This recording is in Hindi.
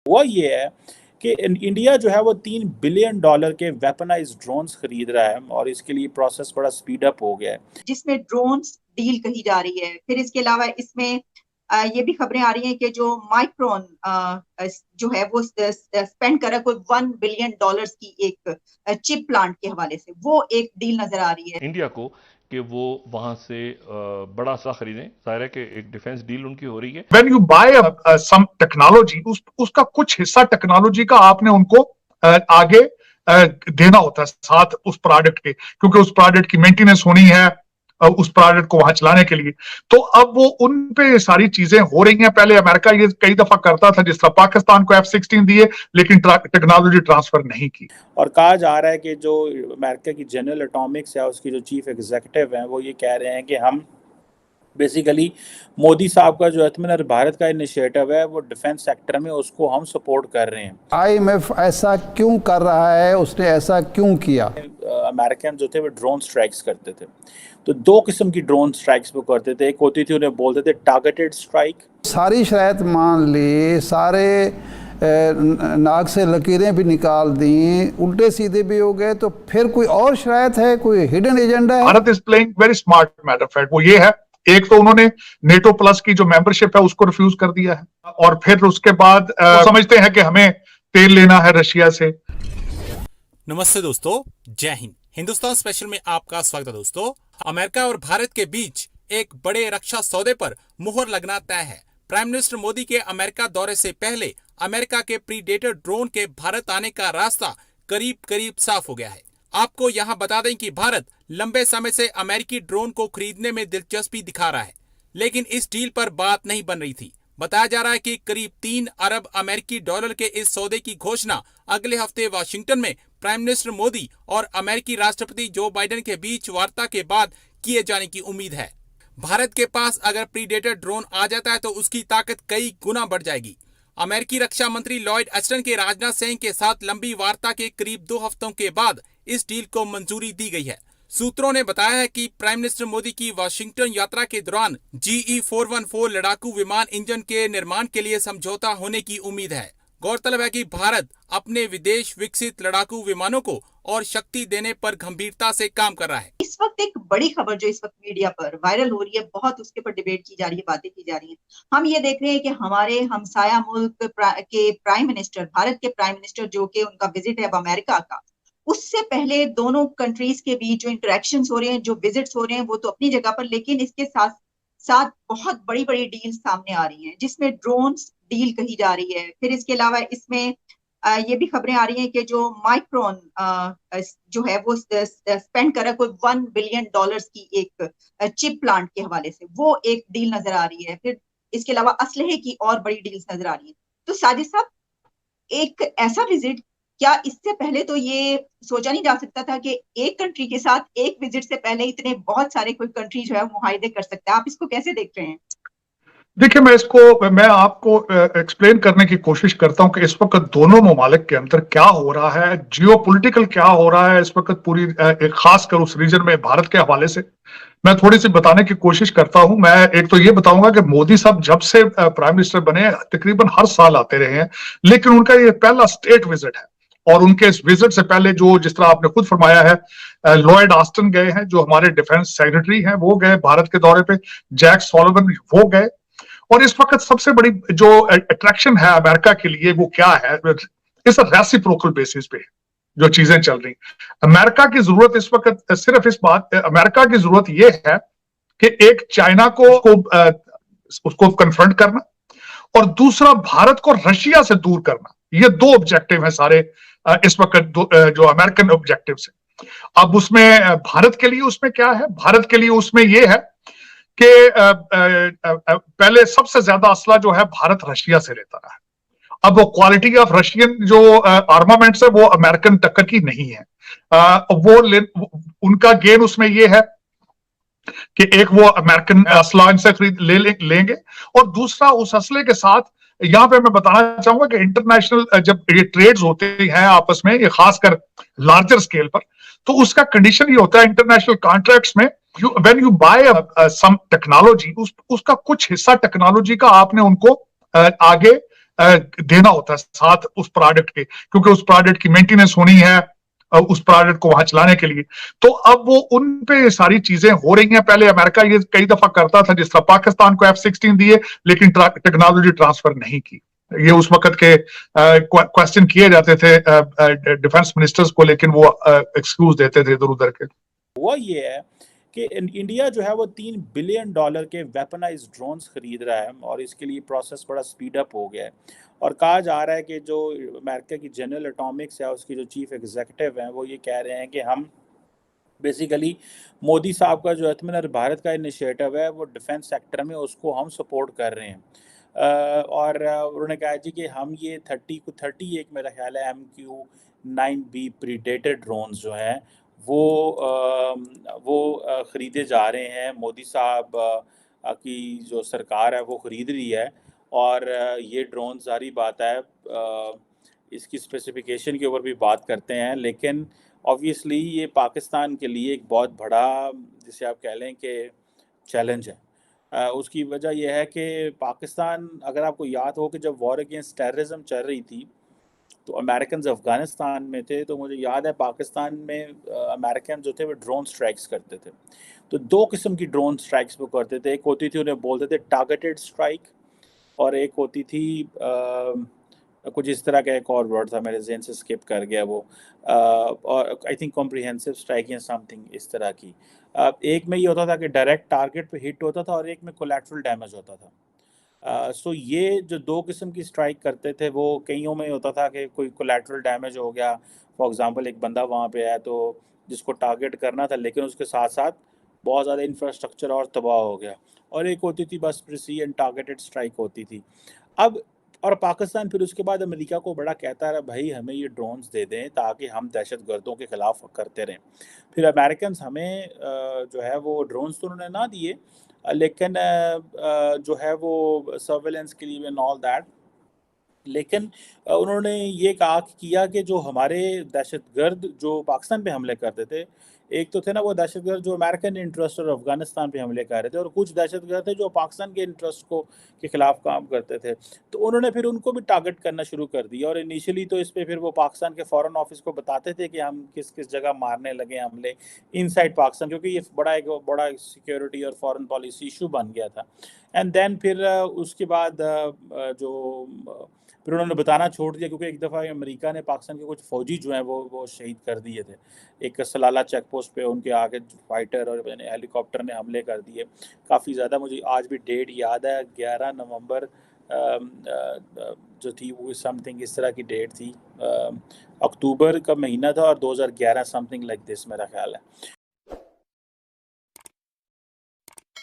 हुआ ये है कि इंडिया जो है वो $3 बिलियन के वेपनाइज्ड ड्रोन्स खरीद रहा है और इसके लिए प्रोसेस बड़ा स्पीड अप हो गया है, जिसमें ड्रोन्स डील कही जा रही है। फिर इसके अलावा इसमें ये भी खबरें आ रही हैं कि जो माइक्रोन जो है वो स्पेंड कर रहा है कोई $1 बिलियन की एक चिप प्लांट के हवाले से, वो एक डील नजर आ रही है इंडिया को कि वो वहां से बड़ा सा खरीदें। जाहिर है कि एक डिफेंस डील उनकी हो रही है। When you buy some technology, उसका कुछ हिस्सा टेक्नोलॉजी का आपने उनको आगे देना होता है साथ उस प्रोडक्ट के, क्योंकि उस प्रोडक्ट की मेंटेनेंस होनी है उस प्रोडक्ट को वहां चलाने के लिए। तो अब वो उन पे सारी चीजें हो रही हैं। पहले अमेरिका ये कई दफा करता था, जिस तरह पाकिस्तान को F-16 दिए लेकिन टेक्नोलॉजी ट्रांसफर नहीं की। और कहा जा रहा है कि जो अमेरिका की जनरल एटॉमिक्स है उसकी जो चीफ एग्जीक्यूटिव हैं वो ये कह रहे हैं कि हम बेसिकली मोदी साहब का जो आत्मनिर्भर भारत का इनिशिएटिव है वो डिफेंस सेक्टर में उसको हम सपोर्ट कर रहे हैं। IMF ऐसा क्यों कर रहा है, उसने ऐसा क्यों किया? अमेरिकन जो थे वो ड्रोन स्ट्राइक्स करते थे, तो दो किस्म की ड्रोन स्ट्राइक्स वो करते थे। एक होती थी उन्हें बोलते थे टारगेटेड स्ट्राइक। सारी शरायत मान ली, सारे नाक से लकीरें भी निकाल दी, उल्टे सीधे भी हो गए, तो फिर कोई और शरायत है, कोई हिडन एजेंडा है? Bharat is playing very smart matter of fact. वो ये है, एक तो उन्होंने नेटो प्लस की जो मेंबरशिप है उसको रिफ्यूज कर दिया है, और फिर उसके बाद समझते हैं कि हमें तेल लेना है रशिया से। नमस्ते दोस्तों, जय हिंद। हिंदुस्तान स्पेशल में आपका स्वागत है। दोस्तों, अमेरिका और भारत के बीच एक बड़े रक्षा सौदे पर मुहर लगना तय है। प्राइम मिनिस्टर मोदी के अमेरिका दौरे से पहले अमेरिका के प्रीडेटर ड्रोन के भारत आने का रास्ता करीब करीब साफ हो गया है। आपको यहाँ बता दें कि भारत लंबे समय से अमेरिकी ड्रोन को खरीदने में दिलचस्पी दिखा रहा है, लेकिन इस डील पर बात नहीं बन रही थी। बताया जा रहा है कि करीब $3 अरब अमेरिकी डॉलर के इस सौदे की घोषणा अगले हफ्ते वाशिंगटन में प्राइम मिनिस्टर मोदी और अमेरिकी राष्ट्रपति जो बाइडेन के बीच वार्ता के बाद किए जाने की उम्मीद है। भारत के पास अगर प्रीडेटर ड्रोन आ जाता है तो उसकी ताकत कई गुना बढ़ जाएगी। अमेरिकी रक्षा मंत्री लॉयड ऑस्टिन के राजनाथ सिंह के साथ लंबी वार्ता के करीब 2 हफ्तों के बाद इस डील को मंजूरी दी गई है। सूत्रों ने बताया है कि प्राइम मिनिस्टर मोदी की वाशिंगटन यात्रा के दौरान GE-414 लड़ाकू विमान इंजन के निर्माण के लिए समझौता होने की उम्मीद है। गौरतलब है कि भारत अपने विदेश विकसित लड़ाकू विमानों को और शक्ति देने पर गंभीरता से काम कर रहा है। इस वक्त एक बड़ी खबर जो इस वक्त मीडिया पर वायरल हो रही है, बहुत उसके पर डिबेट की जा रही है, बातें की जा रही है। हम ये देख रहे हैं कि हमारे हमसाया मुल्क के प्राइम मिनिस्टर, भारत के प्राइम मिनिस्टर जो कि उनका विजिट है अब अमेरिका का, उससे पहले दोनों कंट्रीज के बीच जो इंटरेक्शंस हो रहे हैं, जो विजिट्स हो रहे हैं, वो तो अपनी जगह पर, लेकिन इसके साथ साथ बहुत बड़ी बड़ी डील सामने आ रही हैं, जिसमें ड्रोन्स डील कही जा रही है। फिर इसके अलावा इसमें ये भी खबरें आ रही हैं कि जो माइक्रोन जो है वो स्पेंड कर रहा है कोई $1 बिलियन की एक चिप प्लांट के हवाले से, वो एक डील नजर आ रही है। फिर इसके अलावा असलहे की और बड़ी डील्स नजर आ रही है। तो साजिद साहब, एक ऐसा विजिट, क्या इससे पहले तो ये सोचा नहीं जा सकता था कि एक कंट्री के साथ एक विजिट से पहले इतने बहुत सारे कोई कंट्री जो है मुआहिदे कर सकता है? आप इसको कैसे देख रहे हैं? देखिए, मैं आपको एक्सप्लेन करने की कोशिश करता हूं कि इस वक्त दोनों ममालिक के अंदर क्या हो रहा है, जियोपॉलिटिकल क्या हो रहा है इस वक्त पूरी एक खासकर उस रीजन में भारत के हवाले से मैं थोड़ी सी बताने की कोशिश करता हूं। मैं एक तो ये बताऊंगा कि मोदी साहब जब से प्राइम मिनिस्टर बने तकरीबन हर साल आते रहे हैं, लेकिन उनका ये पहला स्टेट विजिट है। और उनके इस विजिट से पहले जो, जिस तरह आपने खुद फरमाया है, लॉयड ऑस्टिन गए हैं, जो हमारे डिफेंस सेक्रेटरी हैं, वो गए भारत के दौरे पे, जैक सॉलिवन वो गए। और इस वक्त सबसे बड़ी जो अट्रैक्शन है अमेरिका के लिए वो क्या है, इस रेसिप्रोकल बेसिस पे जो चीजें चल रही। अमेरिका की जरूरत इस वक्त सिर्फ अमेरिका की जरूरत ये है कि एक चाइना को उसको कन्फ्रंट करना, और दूसरा भारत को रशिया से दूर करना। ये 2 ऑब्जेक्टिव है सारे इस वक्त जो अमेरिकन ऑब्जेक्टिव है। अब उसमें भारत के लिए उसमें क्या है, भारत के लिए उसमें ये है कि पहले सबसे ज्यादा असला जो है भारत रशिया से लेता रहा है। अब वो क्वालिटी ऑफ रशियन जो आर्मामेंट्स है वो अमेरिकन टक्कर की नहीं है। उनका गेन उसमें ये है कि एक वो अमेरिकन असला इनसे खरीद लेंगे, और दूसरा उस असले के साथ यहाँ पे मैं बताना चाहूंगा कि इंटरनेशनल जब ये ट्रेड्स होते हैं आपस में, ये खासकर लार्जर स्केल पर, तो उसका कंडीशन ये होता है इंटरनेशनल कॉन्ट्रैक्ट्स में, when you buy some technology, उसका कुछ हिस्सा टेक्नोलॉजी का आपने उनको आगे देना होता है साथ उस प्रोडक्ट के, क्योंकि उस प्रोडक्ट की मेंटेनेंस होनी है उस प्रोडक्ट को वहां चलाने के लिए। तो अब वो उन पे सारी चीजें हो रही हैं। पहले अमेरिका ये कई दफा करता था, जिस तरह पाकिस्तान को F-16 दिए लेकिन टेक्नोलॉजी ट्रांसफर नहीं की। ये उस वक्त के क्वेश्चन किए जाते थे डिफेंस मिनिस्टर्स को, लेकिन वो एक्सक्यूज देते थे इधर उधर के। वो ये है कि इंडिया जो है वो $3 बिलियन के वेपनाइज्ड ड्रोन्स खरीद रहा है और इसके लिए प्रोसेस बड़ा स्पीड अप हो गया है। और कहा जा रहा है कि जो अमेरिका की जनरल एटॉमिक्स है उसकी जो चीफ एग्जीक्यूटिव हैं वो ये कह रहे हैं कि हम बेसिकली मोदी साहब का जो आत्मनिर्भर भारत का इनिशिएटिव है वो डिफेंस सेक्टर में उसको हम सपोर्ट कर रहे हैं। और उन्होंने कहा जी कि हम ये 31 मेरा ख्याल है MQ-9B प्रीडेटर ड्रोन्स जो हैं वो ख़रीदे जा रहे हैं। मोदी साहब की जो सरकार है वो ख़रीद रही है और ये ड्रोन सारी बात है इसकी स्पेसिफिकेशन के ऊपर भी बात करते हैं, लेकिन ऑब्वियसली ये पाकिस्तान के लिए एक बहुत बड़ा जिसे आप कह लें कि चैलेंज है। उसकी वजह यह है कि पाकिस्तान, अगर आपको याद हो कि जब वॉर अगेंस्ट टेररिज्म चल रही थी तो अमेरिकन अफ़गानिस्तान में थे, तो मुझे याद है पाकिस्तान में अमेरिकन जो थे वो ड्रोन स्ट्राइक्स करते थे। तो 2 किस्म की ड्रोन स्ट्राइक्स वो करते थे। एक होती थी, उन्हें बोलते थे टारगेटेड स्ट्राइक, और एक होती थी कुछ इस तरह का एक और वर्ड था, मेरे ज़हन से स्किप कर गया वो, और आई थिंक कॉम्प्रिहेंसिव स्ट्राइक या समथिंग इस तरह की। एक में ये होता था कि डायरेक्ट टारगेट पे हिट होता था और एक में कोलैटरल डैमेज होता था। सो ये जो 2 किस्म की स्ट्राइक करते थे वो कईयों में होता था कि कोई कोलैटरल डैमेज हो गया, फॉर एग्जांपल एक बंदा वहाँ पे है तो जिसको टारगेट करना था, लेकिन उसके साथ साथ बहुत ज़्यादा इंफ्रास्ट्रक्चर और तबाह हो गया। और एक होती थी बस प्रिसीजन टारगेटेड स्ट्राइक होती थी। अब और पाकिस्तान फिर उसके बाद अमेरिका को बड़ा कहता रहा, भाई हमें ये ड्रोन्स दे दें ताकि हम दहशतगर्दों के ख़िलाफ़ करते रहें। फिर अमेरिकन हमें जो है वो ड्रोन्स तो उन्होंने ना दिए, लेकिन जो है वो सर्वेलेंस के लिए एंड ऑल दैट, लेकिन उन्होंने ये किया कि जो हमारे दहशतगर्द जो पाकिस्तान पे हमले करते थे, एक तो थे ना वो दहशतगर्द जो अमेरिकन इंटरेस्ट और अफ़गानिस्तान पे हमले कर रहे थे, और कुछ दहशतगर्द थे जो पाकिस्तान के इंटरेस्ट को के ख़िलाफ़ काम करते थे। तो उन्होंने फिर उनको भी टारगेट करना शुरू कर दिया, और इनिशियली तो इस पे फिर वो पाकिस्तान के फ़ॉरेन ऑफिस को बताते थे कि हम किस-किस जगह मारने लगे हमले इनसाइड पाकिस्तान, क्योंकि ये बड़ा सिक्योरिटी और फ़ॉरेन पॉलिसी इशू बन गया था। एंड देन फिर उसके बाद फिर उन्होंने बताना छोड़ दिया, क्योंकि एक दफ़ा अमेरिका ने पाकिस्तान के कुछ फ़ौजी जो हैं वो शहीद कर दिए थे। एक सलाला चेक पोस्ट पे उनके आगे फाइटर और हेलीकॉप्टर ने हमले कर दिए काफ़ी ज़्यादा। मुझे आज भी डेट याद है, 11 नवंबर जो थी वो समथिंग इस तरह की डेट थी, अक्टूबर का महीना था और 2011 समथिंग लाइक दिस मेरा ख्याल है।